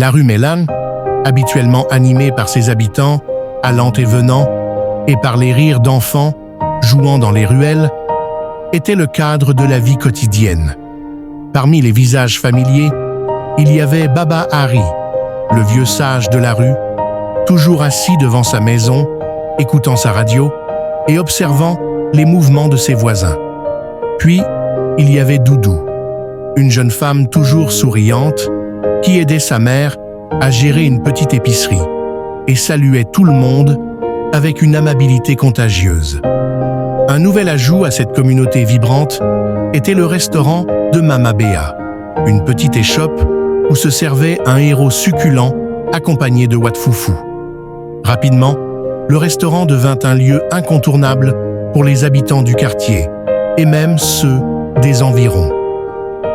La rue Mélane, habituellement animée par ses habitants, allant et venant, et par les rires d'enfants jouant dans les ruelles, était le cadre de la vie quotidienne. Parmi les visages familiers, il y avait Baba Hari, le vieux sage de la rue, toujours assis devant sa maison, écoutant sa radio et observant les mouvements de ses voisins. Puis, il y avait Doudou, une jeune femme toujours souriante, qui aidait sa mère à gérer une petite épicerie et saluait tout le monde avec une amabilité contagieuse. Un nouvel ajout à cette communauté vibrante était le restaurant de Mama Béa, une petite échoppe où se servait un héros succulent accompagné de Watfoufou. Rapidement, le restaurant devint un lieu incontournable pour les habitants du quartier et même ceux des environs.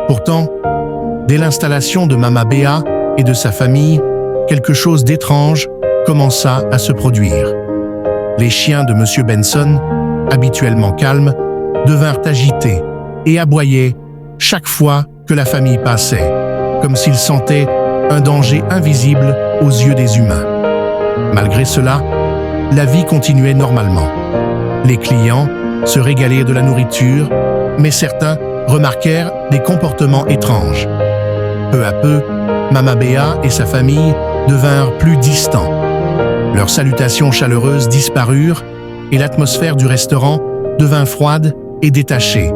Pourtant, dès l'installation de Mama Béa et de sa famille, quelque chose d'étrange commença à se produire. Les chiens de Monsieur Benson, habituellement calmes, devinrent agités et aboyaient chaque fois que la famille passait, comme s'ils sentaient un danger invisible aux yeux des humains. Malgré cela, la vie continuait normalement. Les clients se régalaient de la nourriture, mais certains remarquèrent des comportements étranges. Peu à peu, Mama Béa et sa famille devinrent plus distants. Leurs salutations chaleureuses disparurent et l'atmosphère du restaurant devint froide et détachée,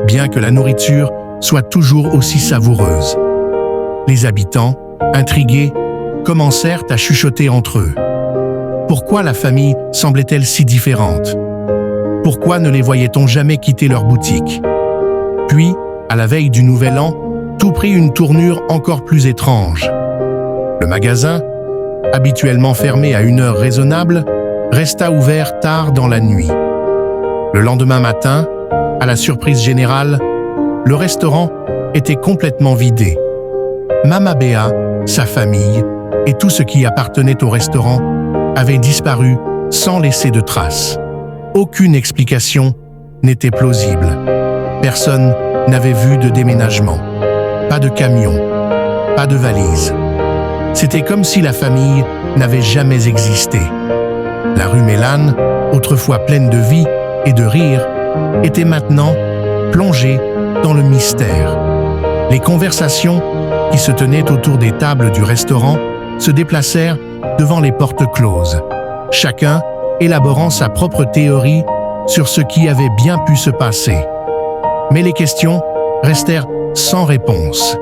bien que la nourriture soit toujours aussi savoureuse. Les habitants, intrigués, commencèrent à chuchoter entre eux. Pourquoi la famille semblait-elle si différente? Pourquoi ne les voyait-on jamais quitter leur boutique? Puis, à la veille du Nouvel An, tout prit une tournure encore plus étrange. Le magasin, habituellement fermé à une heure raisonnable, resta ouvert tard dans la nuit. Le lendemain matin, à la surprise générale, le restaurant était complètement vidé. Mama Béa, sa famille et tout ce qui appartenait au restaurant avaient disparu sans laisser de traces. Aucune explication n'était plausible. Personne n'avait vu de déménagement. Pas de camion, pas de valise. C'était comme si la famille n'avait jamais existé. La rue Mélane, autrefois pleine de vie et de rire, était maintenant plongée dans le mystère. Les conversations qui se tenaient autour des tables du restaurant se déplacèrent devant les portes closes, chacun élaborant sa propre théorie sur ce qui avait bien pu se passer. Mais les questions restèrent sans réponse,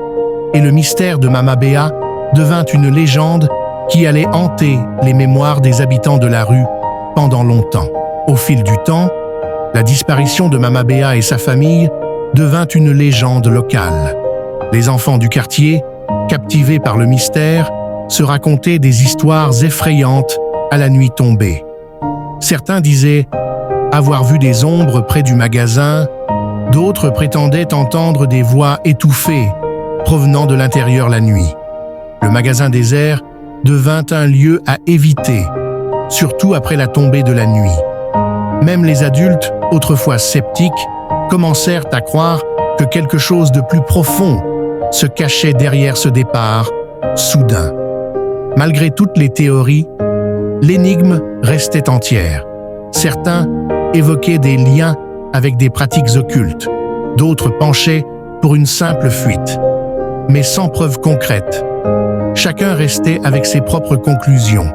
et le mystère de Mama Béa devint une légende qui allait hanter les mémoires des habitants de la rue pendant longtemps. Au fil du temps, la disparition de Mama Béa et sa famille devint une légende locale. Les enfants du quartier, captivés par le mystère, se racontaient des histoires effrayantes à la nuit tombée. Certains disaient avoir vu des ombres près du magasin, d'autres prétendaient entendre des voix étouffées provenant de l'intérieur la nuit. Le magasin désert devint un lieu à éviter, surtout après la tombée de la nuit. Même les adultes, autrefois sceptiques, commencèrent à croire que quelque chose de plus profond se cachait derrière ce départ soudain. Malgré toutes les théories, l'énigme restait entière. Certains évoquaient des liens avec des pratiques occultes, d'autres penchaient pour une simple fuite, mais sans preuve concrète. Chacun restait avec ses propres conclusions.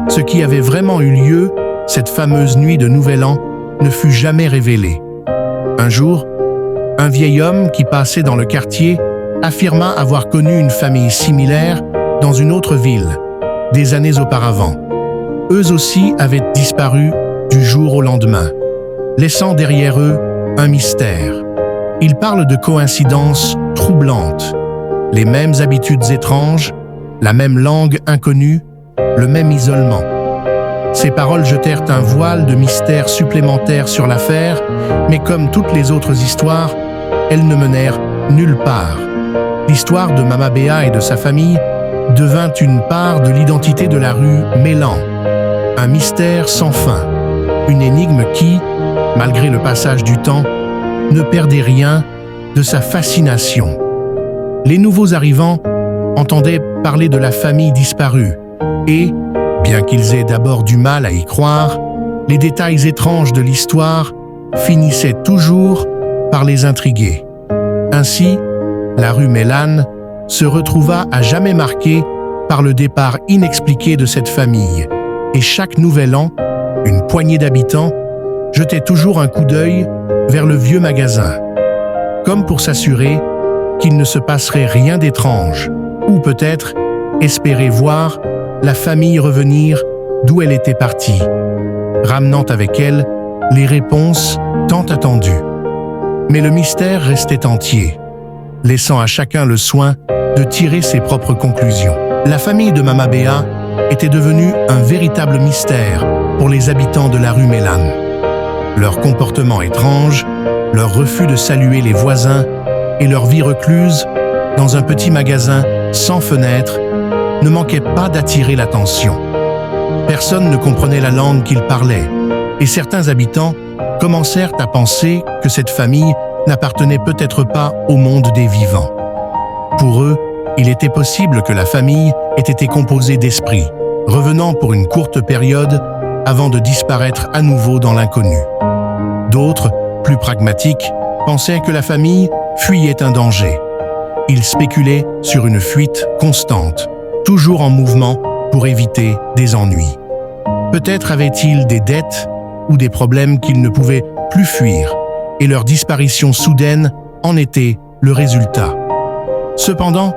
Ce qui avait vraiment eu lieu, cette fameuse nuit de Nouvel An, ne fut jamais révélé. Un jour, un vieil homme qui passait dans le quartier affirma avoir connu une famille similaire dans une autre ville, des années auparavant. Eux aussi avaient disparu du jour au lendemain, laissant derrière eux un mystère. Il parle de coïncidences troublantes, les mêmes habitudes étranges, la même langue inconnue, le même isolement. Ces paroles jetèrent un voile de mystère supplémentaire sur l'affaire, mais comme toutes les autres histoires, elles ne menèrent nulle part. L'histoire de Mama Béa et de sa famille devint une part de l'identité de la rue Mélane, un mystère sans fin, une énigme qui, malgré le passage du temps, ne perdait rien de sa fascination. Les nouveaux arrivants entendaient parler de la famille disparue et, bien qu'ils aient d'abord du mal à y croire, les détails étranges de l'histoire finissaient toujours par les intriguer. Ainsi, la rue Mélane se retrouva à jamais marquée par le départ inexpliqué de cette famille, et chaque nouvel an, une poignée d'habitants jetait toujours un coup d'œil vers le vieux magasin, comme pour s'assurer qu'il ne se passerait rien d'étrange, ou peut-être espérer voir la famille revenir d'où elle était partie, ramenant avec elle les réponses tant attendues. Mais le mystère restait entier, laissant à chacun le soin de tirer ses propres conclusions. La famille de Mama Béa était devenue un véritable mystère pour les habitants de la rue Mélane. Leur comportement étrange, leur refus de saluer les voisins et leur vie recluse dans un petit magasin sans fenêtre ne manquaient pas d'attirer l'attention. Personne ne comprenait la langue qu'ils parlaient, et certains habitants commencèrent à penser que cette famille n'appartenait peut-être pas au monde des vivants. Pour eux, il était possible que la famille ait été composée d'esprits, revenant pour une courte période avant de disparaître à nouveau dans l'inconnu. D'autres, plus pragmatiques, pensaient que la famille fuyait un danger. Ils spéculaient sur une fuite constante, toujours en mouvement pour éviter des ennuis. Peut-être avaient-ils des dettes ou des problèmes qu'ils ne pouvaient plus fuir, et leur disparition soudaine en était le résultat. Cependant,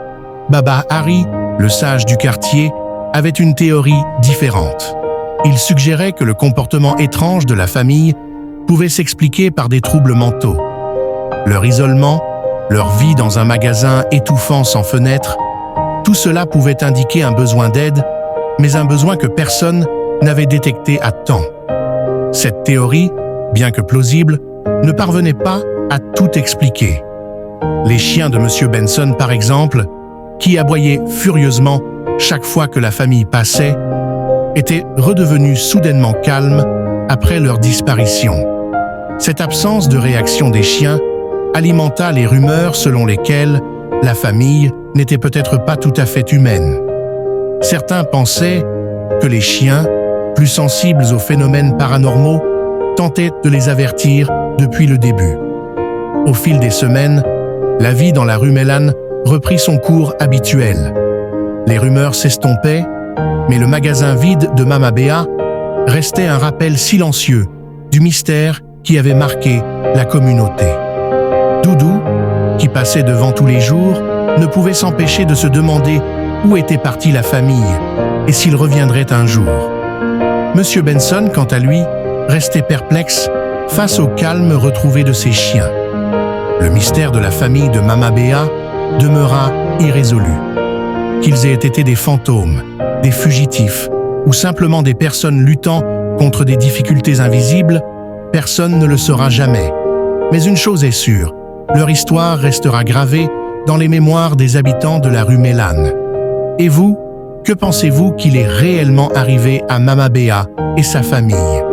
Baba Hari, le sage du quartier, avait une théorie différente. Il suggérait que le comportement étrange de la famille pouvait s'expliquer par des troubles mentaux. Leur isolement, leur vie dans un magasin étouffant sans fenêtre, tout cela pouvait indiquer un besoin d'aide, mais un besoin que personne n'avait détecté à temps. Cette théorie, bien que plausible, ne parvenait pas à tout expliquer. Les chiens de M. Benson, par exemple, qui aboyaient furieusement chaque fois que la famille passait, étaient redevenus soudainement calmes après leur disparition. Cette absence de réaction des chiens alimenta les rumeurs selon lesquelles la famille n'était peut-être pas tout à fait humaine. Certains pensaient que les chiens, plus sensibles aux phénomènes paranormaux, tentaient de les avertir depuis le début. Au fil des semaines, la vie dans la rue Mélane reprit son cours habituel. Les rumeurs s'estompaient, mais le magasin vide de Mama Béa restait un rappel silencieux du mystère qui avait marqué la communauté. Doudou, qui passait devant tous les jours, ne pouvait s'empêcher de se demander où était partie la famille et s'il reviendrait un jour. Monsieur Benson, quant à lui, restait perplexe face au calme retrouvé de ses chiens. Le mystère de la famille de Mama Béa demeura irrésolu. Qu'ils aient été des fantômes, des fugitifs ou simplement des personnes luttant contre des difficultés invisibles, personne ne le saura jamais. Mais une chose est sûre, leur histoire restera gravée dans les mémoires des habitants de la rue Mélane. Et vous, que pensez-vous qu'il est réellement arrivé à Mama Béa et sa famille ?